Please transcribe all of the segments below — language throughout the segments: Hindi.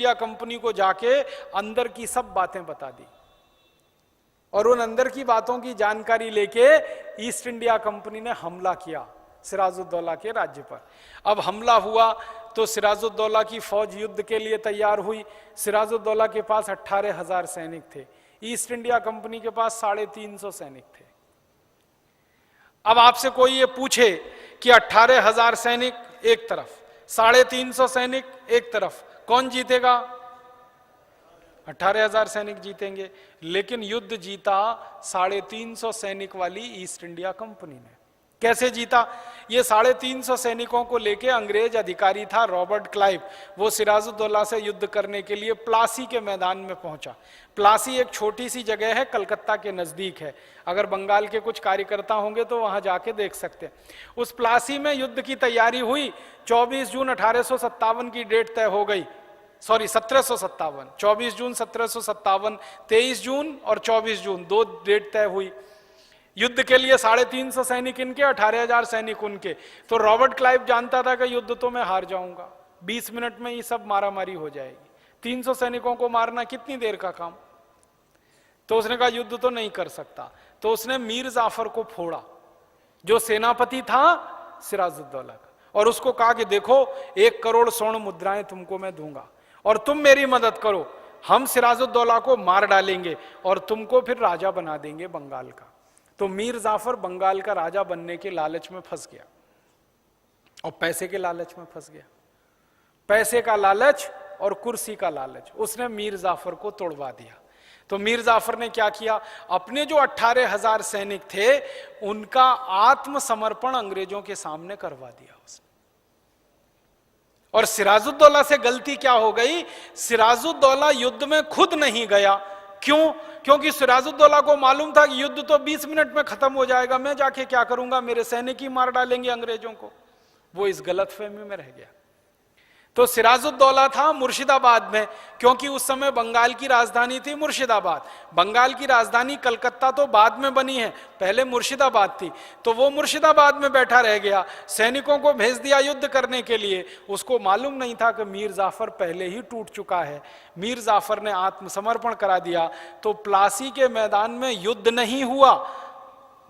इंडिया कंपनी को जाके अंदर की सब बातें बता दी और उन अंदर की बातों की जानकारी लेके ईस्ट इंडिया कंपनी ने हमला किया सिराजुद्दौला के राज्य पर। अब हमला हुआ तो सिराजुद्दौला की फौज युद्ध के लिए तैयार हुई। सिराजुद्दौला के पास 18,000 सैनिक थे, ईस्ट इंडिया कंपनी के पास 350 सैनिक थे। अब आपसे कोई ये पूछे कि 18,000 सैनिक एक तरफ, 350 सैनिक एक तरफ, कौन जीतेगा? 18,000 सैनिक जीतेंगे। लेकिन युद्ध जीता 350 सैनिक वाली ईस्ट इंडिया कंपनी ने। कैसे जीता? ये 350 सैनिकों को लेके अंग्रेज अधिकारी था रॉबर्ट क्लाइव, वो सिराजुद्दौला से युद्ध करने के लिए प्लासी के मैदान में पहुंचा। प्लासी एक छोटी सी जगह है, कलकत्ता के नजदीक है। अगर बंगाल के कुछ कार्यकर्ता होंगे तो वहां जाके देख सकते हैं। उस प्लासी में युद्ध की तैयारी हुई। 24 जून 1857 की डेट तय हो गई, 1757, 24 जून 1757, 23 जून और 24 जून 2 डेट तय हुई। युद्ध के लिए 350 सैनिक इनके, 18,000 सैनिक उनके। तो रॉबर्ट क्लाइव जानता था कि युद्ध तो मैं हार जाऊंगा, 20 मिनट में ये सब मारामारी हो जाएगी। 300 सैनिकों को मारना कितनी देर का काम? तो उसने कहा युद्ध तो नहीं कर सकता। तो उसने मीर जाफर को फोड़ा, जो सेनापति था सिराजुद्दौला का, और उसको कहा कि देखो 1 करोड़ स्वर्ण मुद्राएं तुमको मैं दूंगा और तुम मेरी मदद करो, हम सिराजुद्दौला को मार डालेंगे और तुमको फिर राजा बना देंगे बंगाल का। तो मीर जाफर बंगाल का राजा बनने के लालच में फंस गया और पैसे के लालच में फंस गया। पैसे का लालच और कुर्सी का लालच, उसने मीर जाफर को तोड़वा दिया। तो मीर जाफर ने क्या किया? अपने जो 18,000 सैनिक थे उनका आत्मसमर्पण अंग्रेजों के सामने करवा दिया उसने। और सिराजुद्दौला से गलती क्या हो गई? सिराजुद्दौला युद्ध में खुद नहीं गया। क्यों? क्योंकि सिराजुद्दौला को मालूम था कि युद्ध तो 20 मिनट में खत्म हो जाएगा, मैं जाके क्या करूंगा, मेरे सैनिक ही मार डालेंगे अंग्रेजों को। वो इस गलतफहमी में रह गया। तो सिराजुद्दौला था मुर्शिदाबाद में, क्योंकि उस समय बंगाल की राजधानी थी मुर्शिदाबाद। बंगाल की राजधानी कलकत्ता तो बाद में बनी है, पहले मुर्शिदाबाद थी। तो वो मुर्शिदाबाद में बैठा रह गया, सैनिकों को भेज दिया युद्ध करने के लिए। उसको मालूम नहीं था कि मीर जाफर पहले ही टूट चुका है। मीर जाफर ने आत्मसमर्पण करा दिया। तो प्लासी के मैदान में युद्ध नहीं हुआ।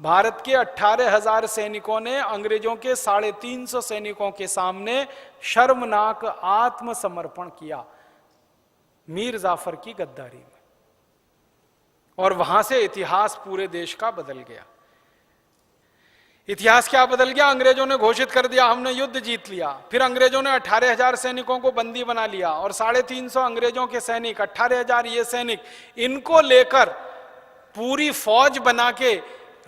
भारत के 18,000 सैनिकों ने अंग्रेजों के 350 सैनिकों के सामने शर्मनाक आत्मसमर्पण किया मीर जाफर की गद्दारी में। और वहां से इतिहास पूरे देश का बदल गया। इतिहास क्या बदल गया? अंग्रेजों ने घोषित कर दिया हमने युद्ध जीत लिया। फिर अंग्रेजों ने 18,000 सैनिकों को बंदी बना लिया और 350 अंग्रेजों के सैनिक, 18,000 ये सैनिक, इनको लेकर पूरी फौज बना के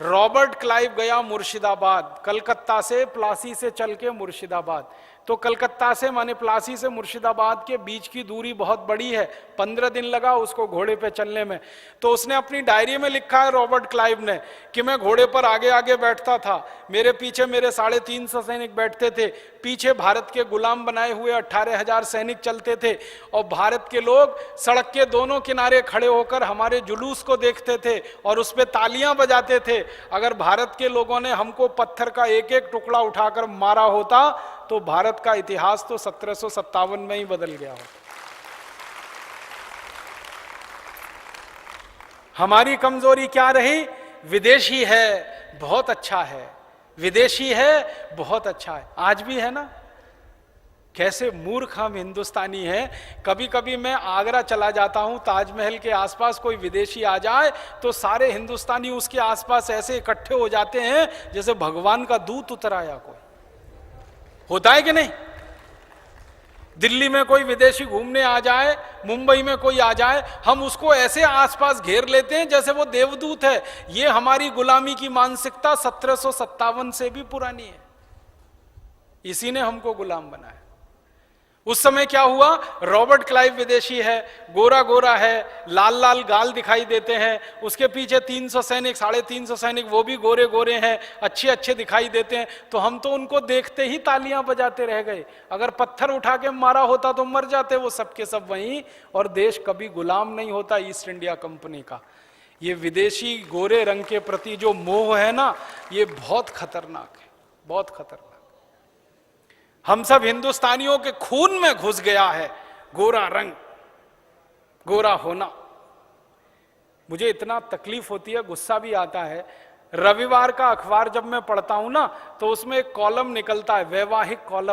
रॉबर्ट क्लाइव गया मुर्शिदाबाद। कलकत्ता से, प्लासी से चल के मुर्शिदाबाद। तो कलकत्ता से माने प्लासी से मुर्शिदाबाद के बीच की दूरी बहुत बड़ी है, 15 दिन लगा उसको घोड़े पे चलने में। तो उसने अपनी डायरी में लिखा है रॉबर्ट क्लाइव ने कि मैं घोड़े पर आगे आगे बैठता था, मेरे पीछे मेरे 350 सैनिक बैठते थे, पीछे भारत के गुलाम बनाए हुए 18,000 सैनिक चलते थे और भारत के लोग सड़क के दोनों किनारे खड़े होकर हमारे जुलूस को देखते थे और उस पर तालियां बजाते थे। अगर भारत के लोगों ने हमको पत्थर का एक एक टुकड़ा उठाकर मारा होता तो भारत का इतिहास तो 1757 में ही बदल गया होता। हमारी कमजोरी क्या रही? विदेशी है बहुत अच्छा है, विदेशी है बहुत अच्छा है, आज भी है ना। कैसे मूर्ख हम हिंदुस्तानी हैं। कभी कभी मैं आगरा चला जाता हूं, ताजमहल के आसपास कोई विदेशी आ जाए तो सारे हिंदुस्तानी उसके आसपास ऐसे इकट्ठे हो जाते हैं जैसे भगवान का दूत उतर आया। कोई होता है कि नहीं? दिल्ली में कोई विदेशी घूमने आ जाए, मुंबई में कोई आ जाए, हम उसको ऐसे आसपास घेर लेते हैं जैसे वो देवदूत है। ये हमारी गुलामी की मानसिकता 1757 से भी पुरानी है। इसी ने हमको गुलाम बनाया। उस समय क्या हुआ? रॉबर्ट क्लाइव विदेशी है, गोरा गोरा है, लाल लाल गाल दिखाई देते हैं, उसके पीछे 300 सैनिक, 350 सैनिक, वो भी गोरे गोरे हैं, अच्छे अच्छे दिखाई देते हैं। तो हम तो उनको देखते ही तालियां बजाते रह गए। अगर पत्थर उठा के मारा होता तो मर जाते वो सब के सब वहीं। और देश कभी गुलाम नहीं होता ईस्ट इंडिया कंपनी का। ये विदेशी गोरे रंग के प्रति जो मोह है ना, ये बहुत खतरनाक है, बहुत खतरनाक। हम सब हिंदुस्तानियों के खून में घुस गया है गोरा रंग। गोरा होना। मुझे इतना तकलीफ होती है, गुस्सा भी आता है। रविवार का अखबार जब मैं पढ़ता हूं ना, तो उसमें एक कॉलम निकलता है, वैवाहिक कॉलम